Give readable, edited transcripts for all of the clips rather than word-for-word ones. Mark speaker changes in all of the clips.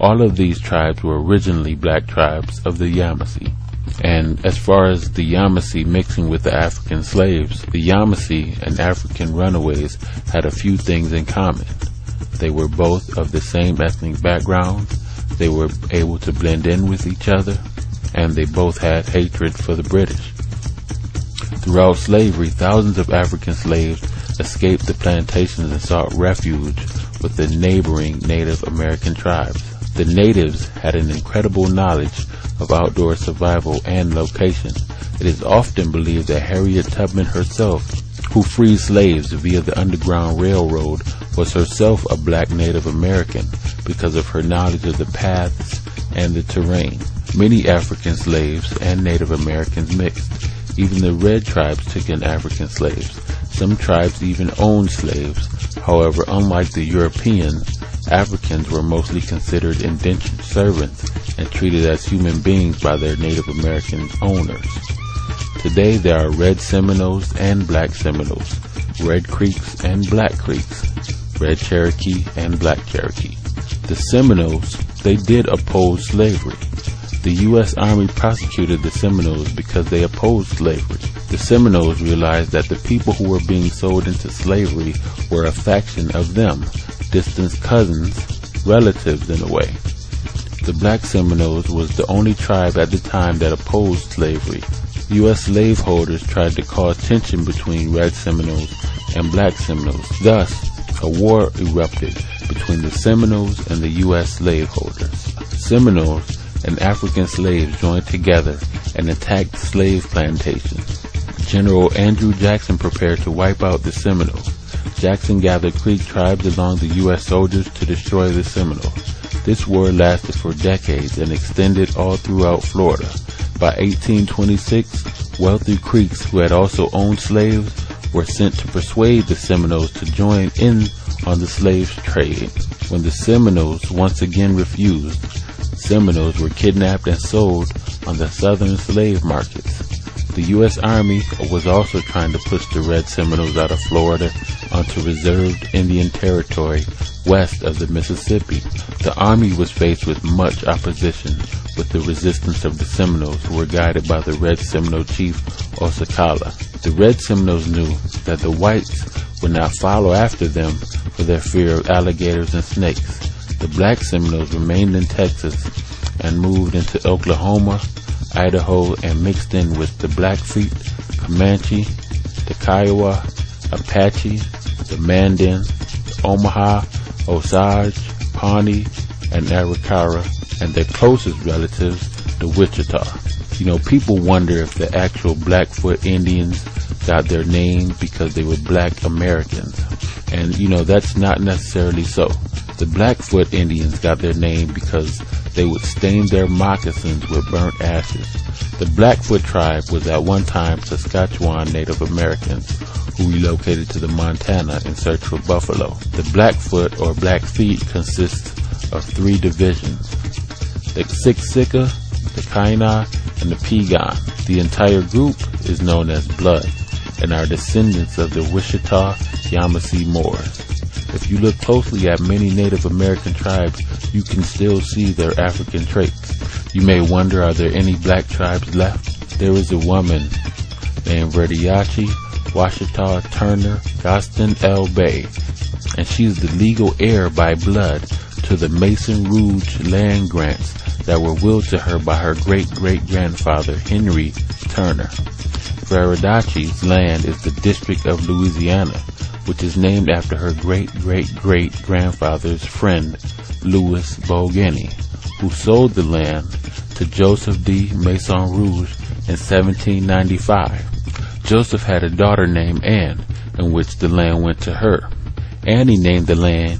Speaker 1: All of these tribes were originally black tribes of the Yamasee. And as far as the Yamasee mixing with the African slaves, the Yamasee and African runaways had a few things in common. They were both of the same ethnic background, they were able to blend in with each other, and they both had hatred for the British. Throughout slavery, thousands of African slaves escaped the plantations and sought refuge with the neighboring Native American tribes. The natives had an incredible knowledge of outdoor survival and location. It is often believed that Harriet Tubman herself, who freed slaves via the Underground Railroad, was herself a black Native American because of her knowledge of the paths and the terrain. Many African slaves and Native Americans mixed. Even the red tribes took in African slaves. Some tribes even owned slaves. However, unlike the Europeans, Africans were mostly considered indentured servants and treated as human beings by their Native American owners. Today there are red Seminoles and black Seminoles, red Creeks and black Creeks, red Cherokee and black Cherokee. The Seminoles, they did oppose slavery. The U.S. Army prosecuted the Seminoles because they opposed slavery. The Seminoles realized that the people who were being sold into slavery were a faction of them, distant cousins, relatives in a way. The black Seminoles was the only tribe at the time that opposed slavery. U.S. slaveholders tried to cause tension between red Seminoles and black Seminoles. Thus, a war erupted between the Seminoles and the U.S. slaveholders. Seminoles and African slaves joined together and attacked slave plantations. General Andrew Jackson prepared to wipe out the Seminoles. Jackson gathered Creek tribes along the U.S. soldiers to destroy the Seminoles. This war lasted for decades and extended all throughout Florida. By 1826, wealthy Creeks who had also owned slaves were sent to persuade the Seminoles to join in on the slave trade. When the Seminoles once again refused, Seminoles were kidnapped and sold on the southern slave markets. The U.S. Army was also trying to push the red Seminoles out of Florida onto reserved Indian territory west of the Mississippi. The Army was faced with much opposition with the resistance of the Seminoles, who were guided by the red Seminole chief Osakala. The red Seminoles knew that the whites would not follow after them for their fear of alligators and snakes. The black Seminoles remained in Texas and moved into Oklahoma, Idaho, and mixed in with the Blackfeet, Comanche, the Kiowa, Apache, the Mandan, the Omaha, Osage, Pawnee, and Arikara, and their closest relatives, the Wichita. You know, people wonder if the actual Blackfoot Indians got their name because they were black Americans. And, you know, that's not necessarily so. The Blackfoot Indians got their name because they would stain their moccasins with burnt ashes. The Blackfoot tribe was at one time Saskatchewan Native Americans who relocated to the Montana in search for buffalo. The Blackfoot or Blackfeet consists of 3 divisions: the Siksika, the Kainai, and the Piegan. The entire group is known as Blood and are descendants of the Wichita Yamasee Moors. If you look closely at many Native American tribes, you can still see their African traits. You may wonder, are there any black tribes left? There is a woman named Verdiachi Washita Turner Gaston L. Bay, and she is the legal heir by blood to the Mason Rouge land grants that were willed to her by her great-great-grandfather Henry Turner. Verdiachi's land is the District of Louisiana, which is named after her great-great-great-grandfather's friend, Louis Bourguignon, who sold the land to Joseph de Maison Rouge in 1795. Joseph had a daughter named Anne, in which the land went to her. Annie named the land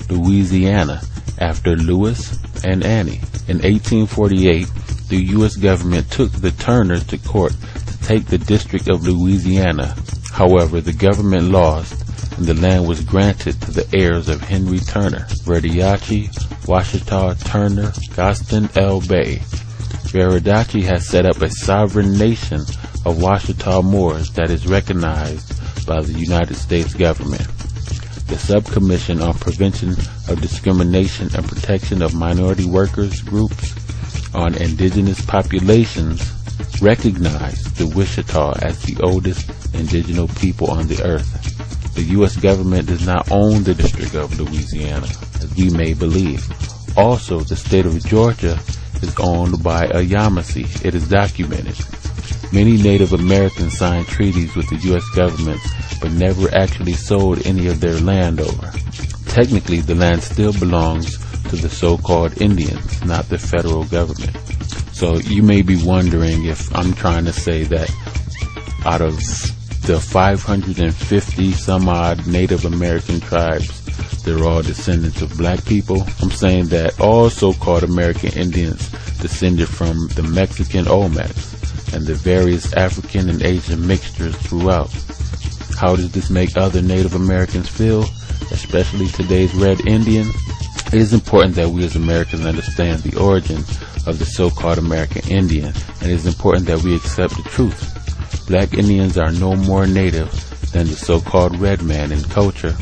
Speaker 1: Louisiana after Louis and Annie. In 1848, the U.S. government took the Turners to court to take the District of Louisiana. However, the government lost, and the land was granted to the heirs of Henry Turner, Verdiachi Washita Turner Gaston L. Bay. Verdiachi has set up a sovereign nation of Washita Moors that is recognized by the United States government. The Subcommission on Prevention of Discrimination and Protection of Minority Workers Groups on Indigenous Populations recognized the Wichita as the oldest indigenous people on the earth. The U.S. government does not own the District of Louisiana, as we may believe. Also, the state of Georgia is owned by a Yamasee. It is documented. Many Native Americans signed treaties with the U.S. government, but never actually sold any of their land over. Technically, the land still belongs to the so-called Indians, not the federal government. So you may be wondering if I'm trying to say that out of the 550 some odd Native American tribes, they're all descendants of black people. I'm saying that all so-called American Indians descended from the Mexican Olmecs and the various African and Asian mixtures throughout. How does this make other Native Americans feel, especially today's Red Indian? It is important that we as Americans understand the origin of the so-called American Indian, and it is important that we accept the truth. Black Indians are no more native than the so-called red man in culture.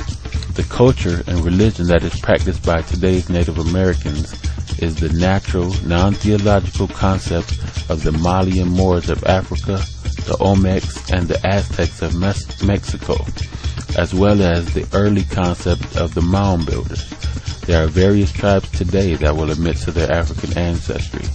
Speaker 1: The culture and religion that is practiced by today's Native Americans is the natural, non-theological concept of the Malian Moors of Africa, the Olmecs, and the Aztecs of Mexico, as well as the early concept of the mound builders. There are various tribes today that will admit to their African ancestry.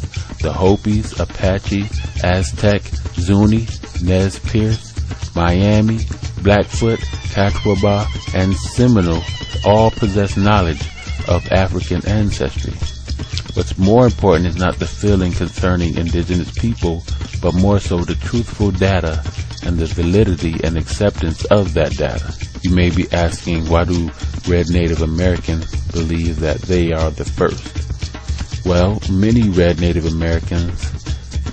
Speaker 1: The Hopis, Apache, Aztec, Zuni, Nez Perce, Miami, Blackfoot, Catawba, and Seminole all possess knowledge of African ancestry. What's more important is not the feeling concerning indigenous people, but more so the truthful data and the validity and acceptance of that data. You may be asking, why do Red Native Americans believe that they are the first? Well, many Red Native Americans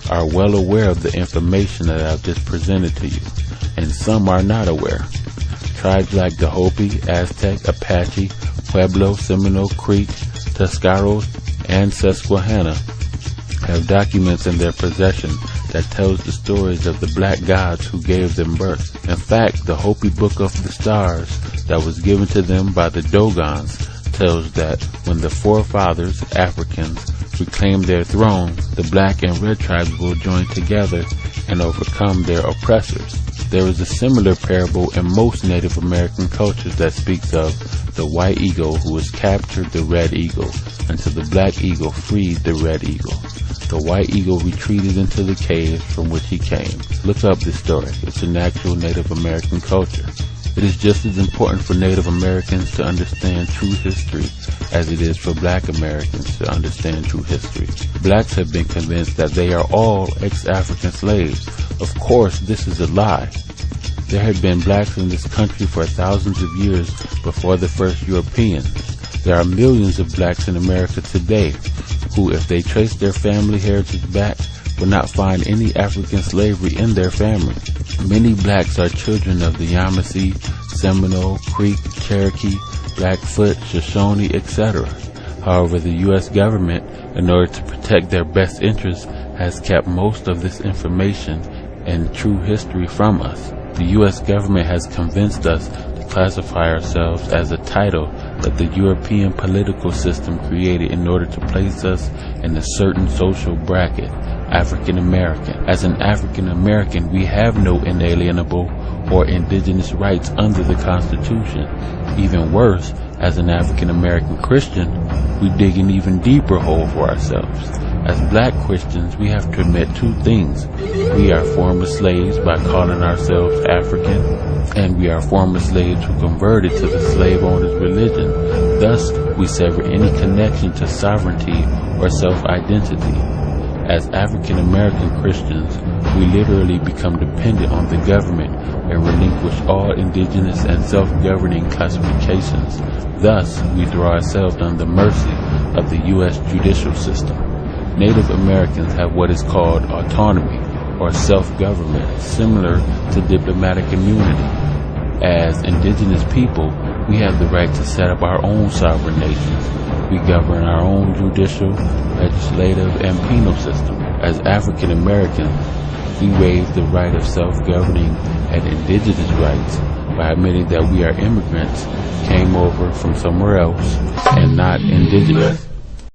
Speaker 1: are well aware of the information that I've just presented to you, and some are not aware. Tribes like the Hopi, Aztec, Apache, Pueblo, Seminole, Creek, Tuscaros, and Susquehanna have documents in their possession that tells the stories of the black gods who gave them birth. In fact, the Hopi Book of the Stars that was given to them by the Dogons tells that when the forefathers, Africans, reclaim their throne, the black and red tribes will join together and overcome their oppressors. There is a similar parable in most Native American cultures that speaks of the white eagle who has captured the red eagle until the black eagle freed the red eagle. The white eagle retreated into the cave from which he came. Look up this story. It's an actual Native American culture. It is just as important for Native Americans to understand true history as it is for black Americans to understand true history. Blacks have been convinced that they are all ex-African slaves. Of course, this is a lie. There had been blacks in this country for thousands of years before the first Europeans. There are millions of blacks in America today who, if they trace their family heritage back, will not find any African slavery in their family. Many blacks are children of the Yamasee, Seminole, Creek, Cherokee, Blackfoot, Shoshone, etc. However, the U.S. government, in order to protect their best interests, has kept most of this information and true history from us. The U.S. government has convinced us to classify ourselves as a title that the European political system created in order to place us in a certain social bracket, African American. As an African American, we have no inalienable or indigenous rights under the Constitution. Even worse, as an African American Christian, we dig an even deeper hole for ourselves. As black Christians, we have to admit two things. We are former slaves by calling ourselves African, and we are former slaves who converted to the slave owner's religion. Thus, we sever any connection to sovereignty or self-identity. As African American Christians, we literally become dependent on the government and relinquish all indigenous and self-governing classifications. Thus, we throw ourselves under the mercy of the U.S. judicial system. Native Americans have what is called autonomy or self-government, similar to diplomatic immunity. As indigenous people, we have the right to set up our own sovereign nations. We govern our own judicial, legislative, and penal system. As African Americans, we waive the right of self-governing and indigenous rights by admitting that we are immigrants, came over from somewhere else, and not indigenous.